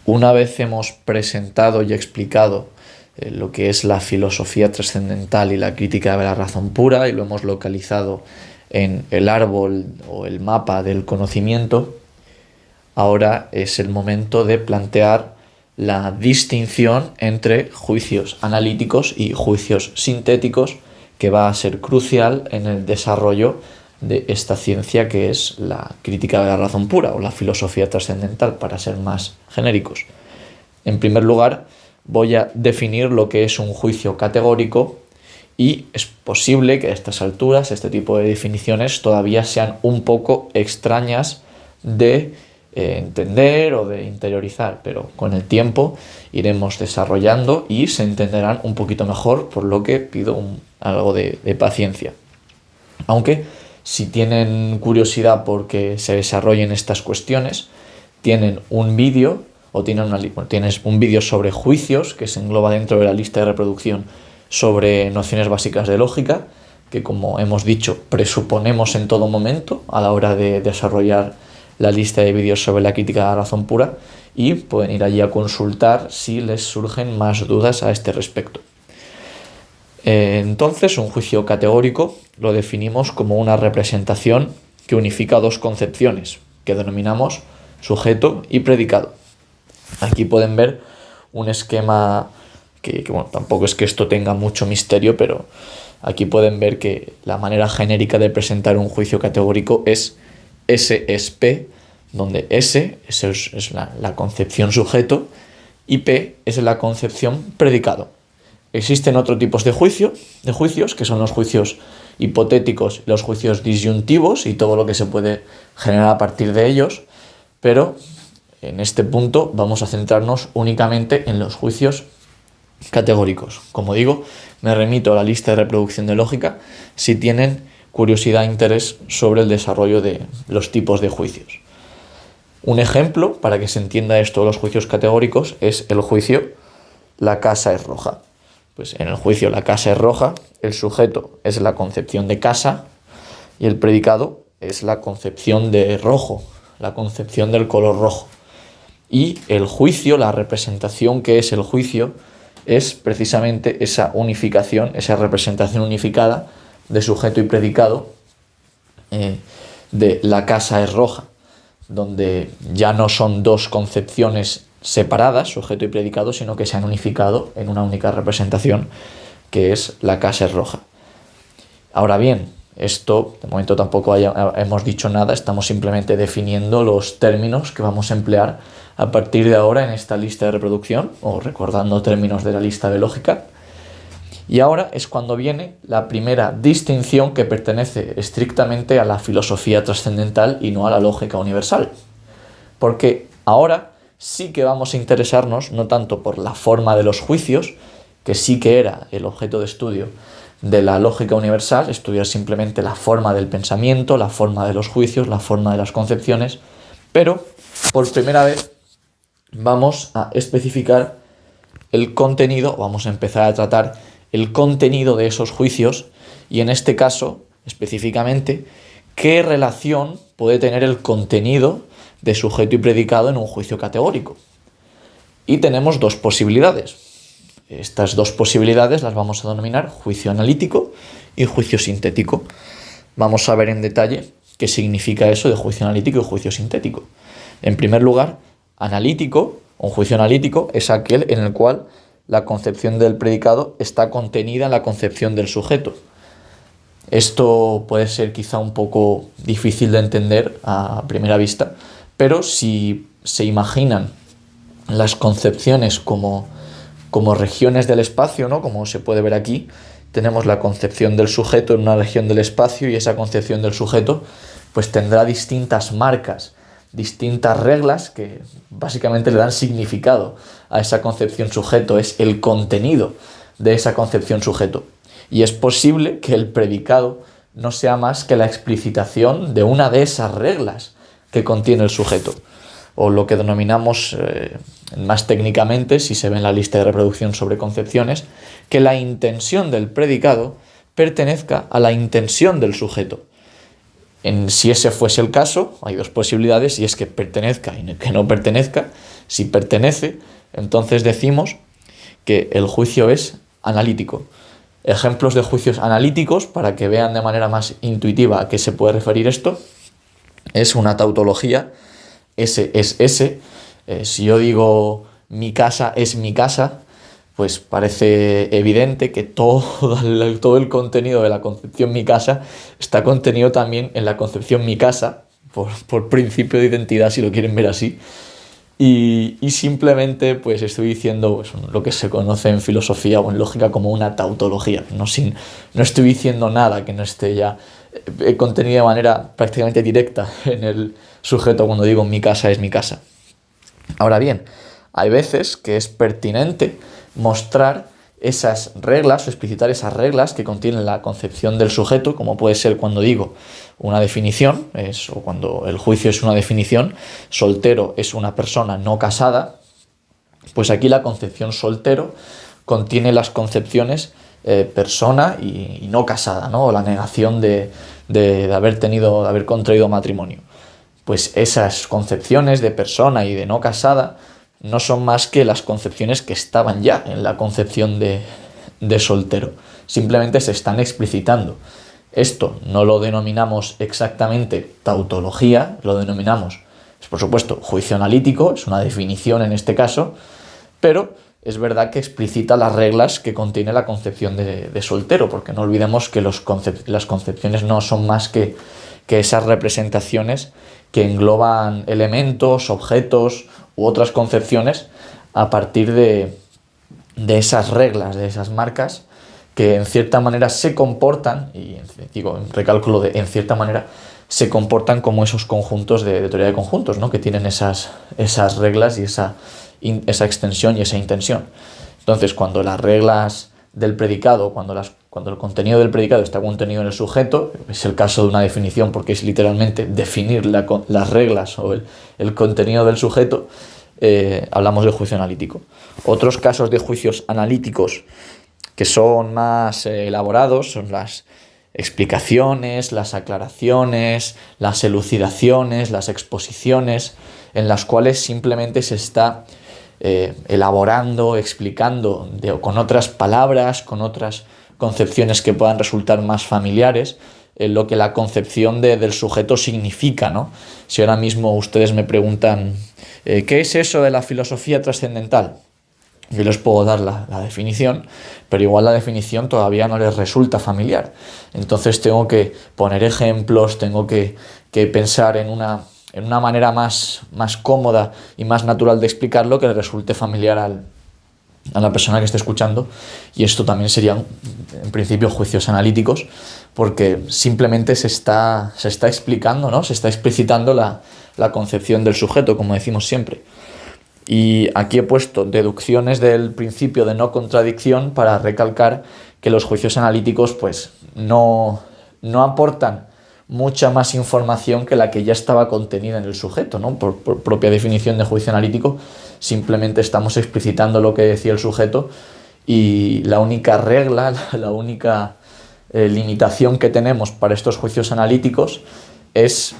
Una vez hemos presentado y explicado lo que es la filosofía trascendental y la crítica de la razón pura, y lo hemos localizado en el árbol o el mapa del conocimiento, ahora es el momento de plantear la distinción entre juicios analíticos y juicios sintéticos, que va a ser crucial en el desarrollo de esta ciencia que es la crítica de la razón pura o la filosofía trascendental, para ser más genéricos. En primer lugar, voy a definir lo que es un juicio categórico, y es posible que a estas alturas este tipo de definiciones todavía sean un poco extrañas de entender o de interiorizar, pero con el tiempo iremos desarrollando y se entenderán un poquito mejor, por lo que pido algo de paciencia. Aunque si tienen curiosidad porque se desarrollen estas cuestiones, tienen un vídeo o tienes un vídeo sobre juicios que se engloba dentro de la lista de reproducción sobre nociones básicas de lógica, que, como hemos dicho, presuponemos en todo momento a la hora de desarrollar la lista de vídeos sobre la crítica de la razón pura, y pueden ir allí a consultar si les surgen más dudas a este respecto. Entonces, un juicio categórico lo definimos como una representación que unifica dos concepciones que denominamos sujeto y predicado. Aquí pueden ver un esquema que bueno, tampoco es que esto tenga mucho misterio, pero aquí pueden ver que la manera genérica de presentar un juicio categórico es S es P, donde S es la concepción sujeto y P es la concepción predicado. Existen otros tipos de juicios, que son los juicios hipotéticos y los juicios disyuntivos y todo lo que se puede generar a partir de ellos, pero en este punto vamos a centrarnos únicamente en los juicios categóricos. Como digo, me remito a la lista de reproducción de lógica si tienen curiosidad e interés sobre el desarrollo de los tipos de juicios. Un ejemplo, para que se entienda esto de los juicios categóricos, es el juicio "la casa es roja". Pues en el juicio "la casa es roja", el sujeto es la concepción de casa y el predicado es la concepción de rojo, la concepción del color rojo. Y el juicio, la representación que es el juicio, es precisamente esa unificación, esa representación unificada de sujeto y predicado de "la casa es roja", donde ya no son dos concepciones separadas, sujeto y predicado, sino que se han unificado en una única representación, que es "la casa es roja". Ahora bien, esto de momento tampoco hemos dicho nada, estamos simplemente definiendo los términos que vamos a emplear a partir de ahora en esta lista de reproducción, o recordando términos de la lista de lógica. Y ahora es cuando viene la primera distinción, que pertenece estrictamente a la filosofía trascendental y no a la lógica universal. Porque ahora sí que vamos a interesarnos no tanto por la forma de los juicios, que sí que era el objeto de estudio de la lógica universal, estudiar simplemente la forma del pensamiento, la forma de los juicios, la forma de las concepciones, pero por primera vez vamos a especificar el contenido, vamos a empezar a tratar el contenido de esos juicios, y en este caso, específicamente, qué relación puede tener el contenido de sujeto y predicado en un juicio categórico. Y tenemos dos posibilidades. Estas dos posibilidades las vamos a denominar juicio analítico y juicio sintético. Vamos a ver en detalle qué significa eso de juicio analítico y juicio sintético. En primer lugar, un juicio analítico es aquel en el cual la concepción del predicado está contenida en la concepción del sujeto. Esto puede ser quizá un poco difícil de entender a primera vista, pero si se imaginan las concepciones como regiones del espacio, ¿no? Como se puede ver aquí, tenemos la concepción del sujeto en una región del espacio, y esa concepción del sujeto pues tendrá distintas marcas, distintas reglas que básicamente le dan significado a esa concepción sujeto, es el contenido de esa concepción sujeto. Y es posible que el predicado no sea más que la explicitación de una de esas reglas que contiene el sujeto, o lo que denominamos más técnicamente, si se ve en la lista de reproducción sobre concepciones, que la intención del predicado pertenezca a la intención del sujeto. Si ese fuese el caso, hay dos posibilidades, y es que pertenezca y que no pertenezca, Si pertenece, entonces decimos que el juicio es analítico. Ejemplos de juicios analíticos, para que vean de manera más intuitiva a qué se puede referir esto, es una tautología, S es S. Si yo digo mi casa es mi casa, pues parece evidente que todo el contenido de la concepción mi casa está contenido también en la concepción mi casa, por principio de identidad, si lo quieren ver así. Y simplemente pues estoy diciendo pues, lo que se conoce en filosofía o en lógica como una tautología. No estoy diciendo nada que no esté ya contenido de manera prácticamente directa en el sujeto cuando digo mi casa es mi casa. Ahora bien, hay veces que es pertinente mostrar esas reglas o explicitar esas reglas que contienen la concepción del sujeto, como puede ser cuando digo una definición, o cuando el juicio es una definición, soltero es una persona no casada, pues aquí la concepción soltero contiene las concepciones persona y no casada, ¿no? O la negación de haber contraído matrimonio. Pues esas concepciones de persona y de no casada no son más que las concepciones que estaban ya en la concepción de soltero. Simplemente se están explicitando. Esto no lo denominamos exactamente tautología, lo denominamos, por supuesto, juicio analítico, es una definición en este caso, pero es verdad que explicita las reglas que contiene la concepción de soltero, porque no olvidemos que las concepciones no son más que esas representaciones que engloban elementos, objetos u otras concepciones a partir de esas reglas, de esas marcas que en cierta manera se comportan, y digo, recálculo de en cierta manera, se comportan como esos conjuntos de teoría de conjuntos, ¿no? Que tienen esas reglas y esa extensión y esa intención. Entonces, cuando las reglas del predicado, cuando el contenido del predicado está contenido en el sujeto, es el caso de una definición porque es literalmente definir las reglas o el contenido del sujeto, hablamos de juicio analítico. Otros casos de juicios analíticos que son más elaborados son las explicaciones, las aclaraciones, las elucidaciones, las exposiciones, en las cuales simplemente se está elaborando, explicando con otras palabras, con otras concepciones que puedan resultar más familiares, lo que la concepción del sujeto significa, ¿no? Si ahora mismo ustedes me preguntan ¿qué es eso de la filosofía trascendental? Yo les puedo dar la definición, pero igual la definición todavía no les resulta familiar. Entonces tengo que poner ejemplos, tengo que pensar en una manera más cómoda y más natural de explicarlo que le resulte familiar a la persona que esté escuchando. Y esto también serían, en principio, juicios analíticos, porque simplemente se está explicando, ¿no? Se está explicitando la concepción del sujeto, como decimos siempre. Y aquí he puesto deducciones del principio de no contradicción para recalcar que los juicios analíticos pues no aportan mucha más información que la que ya estaba contenida en el sujeto, ¿no? Por propia definición de juicio analítico, simplemente estamos explicitando lo que decía el sujeto y la única regla, la única limitación que tenemos para estos juicios analíticos es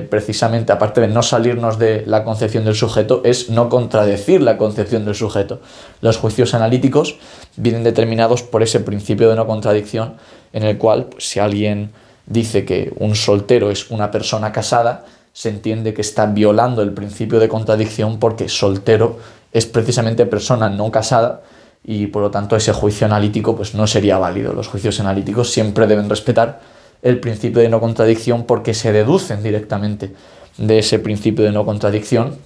precisamente, aparte de no salirnos de la concepción del sujeto, es no contradecir la concepción del sujeto. Los juicios analíticos vienen determinados por ese principio de no contradicción, en el cual, pues, si alguien dice que un soltero es una persona casada, se entiende que está violando el principio de contradicción porque soltero es precisamente persona no casada y por lo tanto ese juicio analítico pues no sería válido. Los juicios analíticos siempre deben respetar el principio de no contradicción porque se deducen directamente de ese principio de no contradicción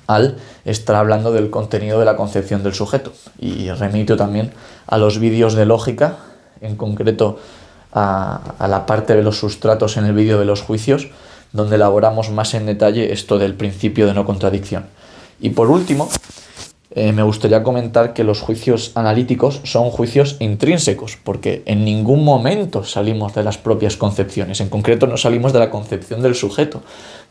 al estar hablando del contenido de la concepción del sujeto. Y remito también a los vídeos de lógica, en concreto a la parte de los sustratos en el vídeo de los juicios, donde elaboramos más en detalle esto del principio de no contradicción. Y por último, me gustaría comentar que los juicios analíticos son juicios intrínsecos, porque en ningún momento salimos de las propias concepciones, en concreto no salimos de la concepción del sujeto.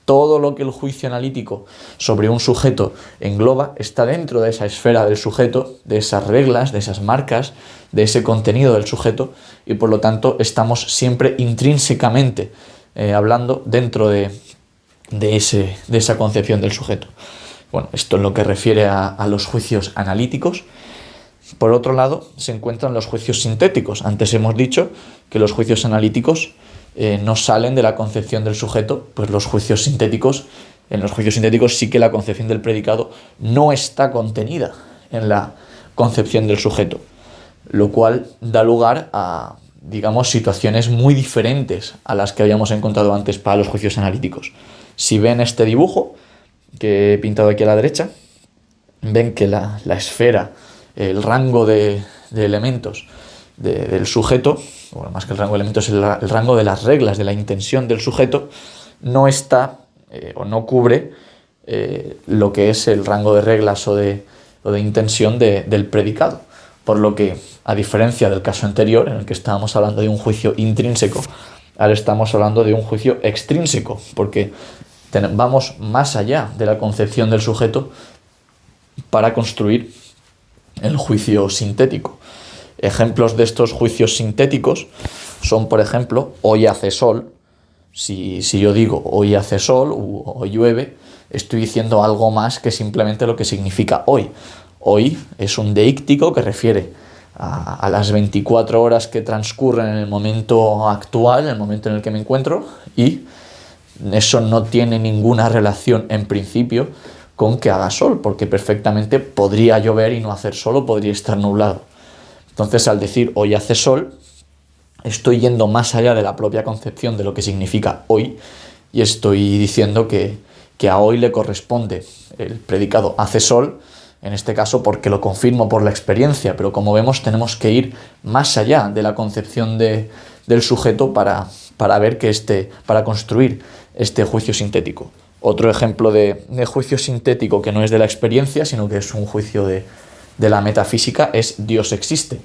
Todo lo que el juicio analítico sobre un sujeto engloba está dentro de esa esfera del sujeto, de esas reglas, de esas marcas, de ese contenido del sujeto, y por lo tanto estamos siempre intrínsecamente hablando dentro de esa concepción del sujeto. Bueno, esto es lo que refiere a los juicios analíticos. Por otro lado, se encuentran los juicios sintéticos. Antes hemos dicho que los juicios analíticos no salen de la concepción del sujeto, pues en los juicios sintéticos sí que la concepción del predicado no está contenida en la concepción del sujeto, lo cual da lugar a, digamos, situaciones muy diferentes a las que habíamos encontrado antes para los juicios analíticos. Si ven este dibujo que he pintado aquí a la derecha, ven que la esfera, el rango de elementos del sujeto, bueno, más que el rango de elementos, el rango de las reglas de la intención del sujeto, no está o no cubre lo que es el rango de reglas o de intensión del predicado. Por lo que, a diferencia del caso anterior, en el que estábamos hablando de un juicio intrínseco, ahora estamos hablando de un juicio extrínseco, porque vamos más allá de la concepción del sujeto para construir el juicio sintético. Ejemplos de estos juicios sintéticos son, por ejemplo, hoy hace sol. Si yo digo hoy hace sol o hoy llueve, estoy diciendo algo más que simplemente lo que significa hoy. Hoy es un deíctico que refiere a las 24 horas que transcurren en el momento actual, en el momento en el que me encuentro, y eso no tiene ninguna relación en principio con que haga sol, porque perfectamente podría llover y no hacer sol, o podría estar nublado. Entonces, al decir hoy hace sol, estoy yendo más allá de la propia concepción de lo que significa hoy, y estoy diciendo que a hoy le corresponde el predicado hace sol, en este caso porque lo confirmo por la experiencia, pero como vemos tenemos que ir más allá de la concepción del sujeto para construir este juicio sintético. Otro ejemplo de juicio sintético que no es de la experiencia, sino que es un juicio de la metafísica, es Dios existe.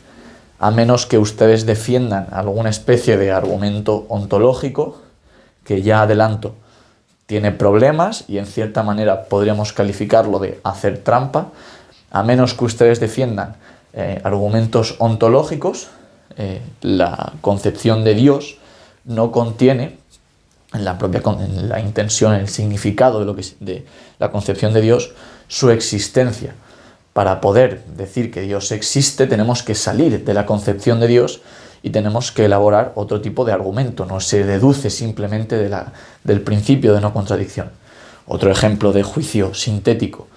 A menos que ustedes defiendan alguna especie de argumento ontológico, que ya adelanto, tiene problemas y en cierta manera podríamos calificarlo de hacer trampa, a menos que ustedes defiendan argumentos ontológicos, la concepción de Dios no contiene en la intención, en el significado de la concepción de Dios, su existencia. Para poder decir que Dios existe, tenemos que salir de la concepción de Dios y tenemos que elaborar otro tipo de argumento. No se deduce simplemente del principio de no contradicción. Otro ejemplo de juicio sintético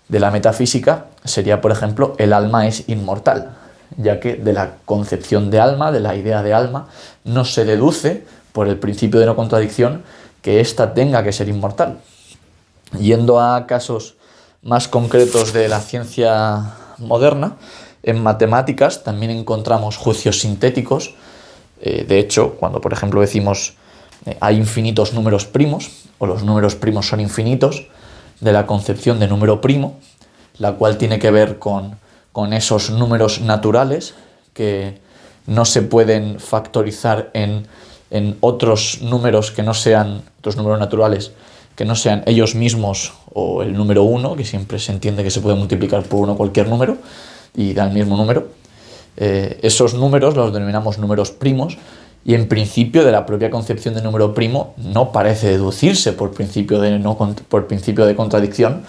de la metafísica sería, por ejemplo, el alma es inmortal, ya que de la concepción de alma, de la idea de alma, no se deduce por el principio de no contradicción que ésta tenga que ser inmortal. Yendo a casos más concretos de la ciencia moderna, en matemáticas también encontramos juicios sintéticos. De hecho, cuando por ejemplo decimos hay infinitos números primos, o los números primos son infinitos, de la concepción de número primo, la cual tiene que ver con esos números naturales que no se pueden factorizar en otros números que no sean, otros números naturales, que no sean ellos mismos o el número 1, que siempre se entiende que se puede multiplicar por 1 cualquier número y da el mismo número. Esos números los denominamos números primos y en principio de la propia concepción de número primo no parece deducirse por principio de contradicción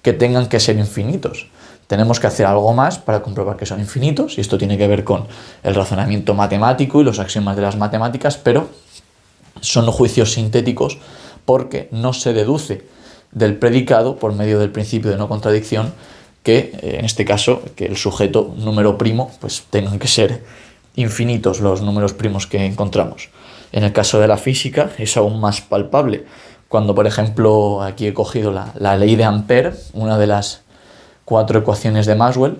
que tengan que ser infinitos. Tenemos que hacer algo más para comprobar que son infinitos, y esto tiene que ver con el razonamiento matemático y los axiomas de las matemáticas, pero son juicios sintéticos porque no se deduce del predicado por medio del principio de no contradicción que, en este caso, que el sujeto número primo, pues tengan que ser infinitos los números primos que encontramos. En el caso de la física es aún más palpable. Cuando, por ejemplo, aquí he cogido la ley de Ampère, una de las 4 ecuaciones de Maxwell,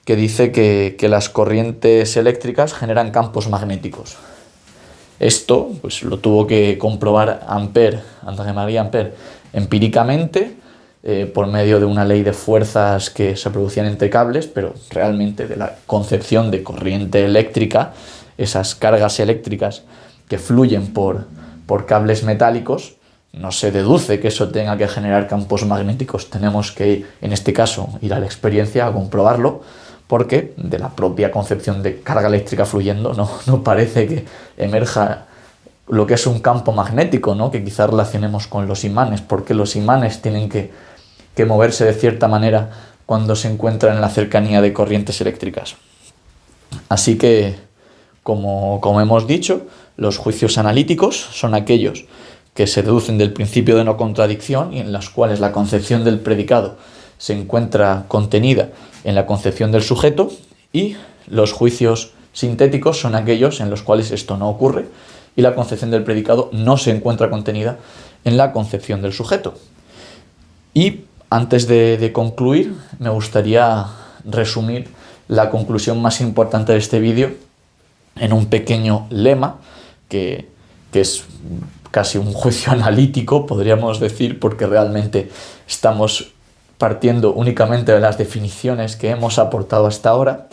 que dice que las corrientes eléctricas generan campos magnéticos. Esto pues lo tuvo que comprobar André-Marie Ampère, empíricamente, por medio de una ley de fuerzas que se producían entre cables, pero realmente de la concepción de corriente eléctrica, esas cargas eléctricas que fluyen por cables metálicos, no se deduce que eso tenga que generar campos magnéticos. Tenemos que, en este caso, ir a la experiencia a comprobarlo, porque de la propia concepción de carga eléctrica fluyendo no parece que emerja lo que es un campo magnético, ¿no? Que quizás relacionemos con los imanes, porque los imanes tienen que que moverse de cierta manera cuando se encuentra en la cercanía de corrientes eléctricas. Así que, como hemos dicho, los juicios analíticos son aquellos que se deducen del principio de no contradicción y en los cuales la concepción del predicado se encuentra contenida en la concepción del sujeto, y los juicios sintéticos son aquellos en los cuales esto no ocurre y la concepción del predicado no se encuentra contenida en la concepción del sujeto. Y antes de concluir, me gustaría resumir la conclusión más importante de este vídeo en un pequeño lema que es casi un juicio analítico, podríamos decir, porque realmente estamos partiendo únicamente de las definiciones que hemos aportado hasta ahora.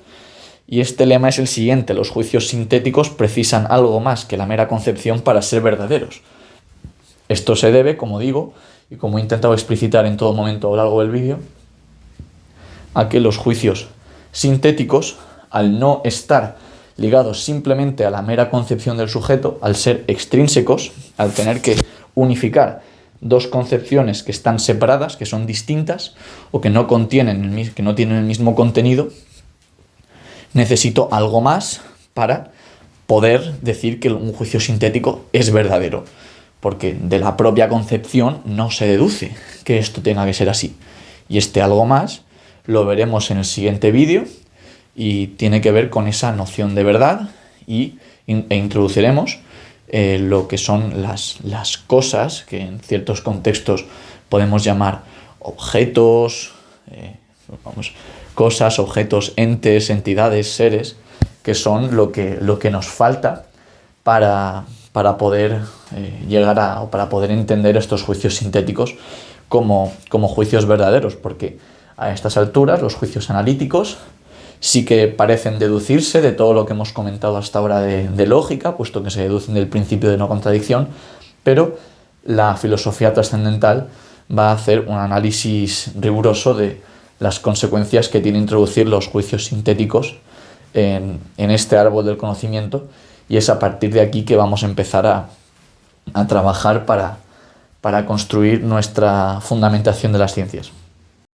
Y este lema es el siguiente: los juicios sintéticos precisan algo más que la mera concepción para ser verdaderos. Esto se debe, como digo, y como he intentado explicitar en todo momento a lo largo del vídeo, a que los juicios sintéticos, al no estar ligados simplemente a la mera concepción del sujeto, al ser extrínsecos, al tener que unificar dos concepciones que están separadas, que son distintas o que no tienen el mismo contenido, necesito algo más para poder decir que un juicio sintético es verdadero, porque de la propia concepción no se deduce que esto tenga que ser así. Y este algo más lo veremos en el siguiente vídeo y tiene que ver con esa noción de verdad, e introduciremos lo que son las cosas que en ciertos contextos podemos llamar objetos, cosas, objetos, entes, entidades, seres, que son lo que nos falta para poder llegar o para poder entender estos juicios sintéticos como juicios verdaderos, porque a estas alturas los juicios analíticos sí que parecen deducirse de todo lo que hemos comentado hasta ahora de lógica, puesto que se deducen del principio de no contradicción, pero la filosofía trascendental va a hacer un análisis riguroso de las consecuencias que tiene introducir los juicios sintéticos en este árbol del conocimiento, y es a partir de aquí que vamos a empezar a trabajar para construir nuestra fundamentación de las ciencias.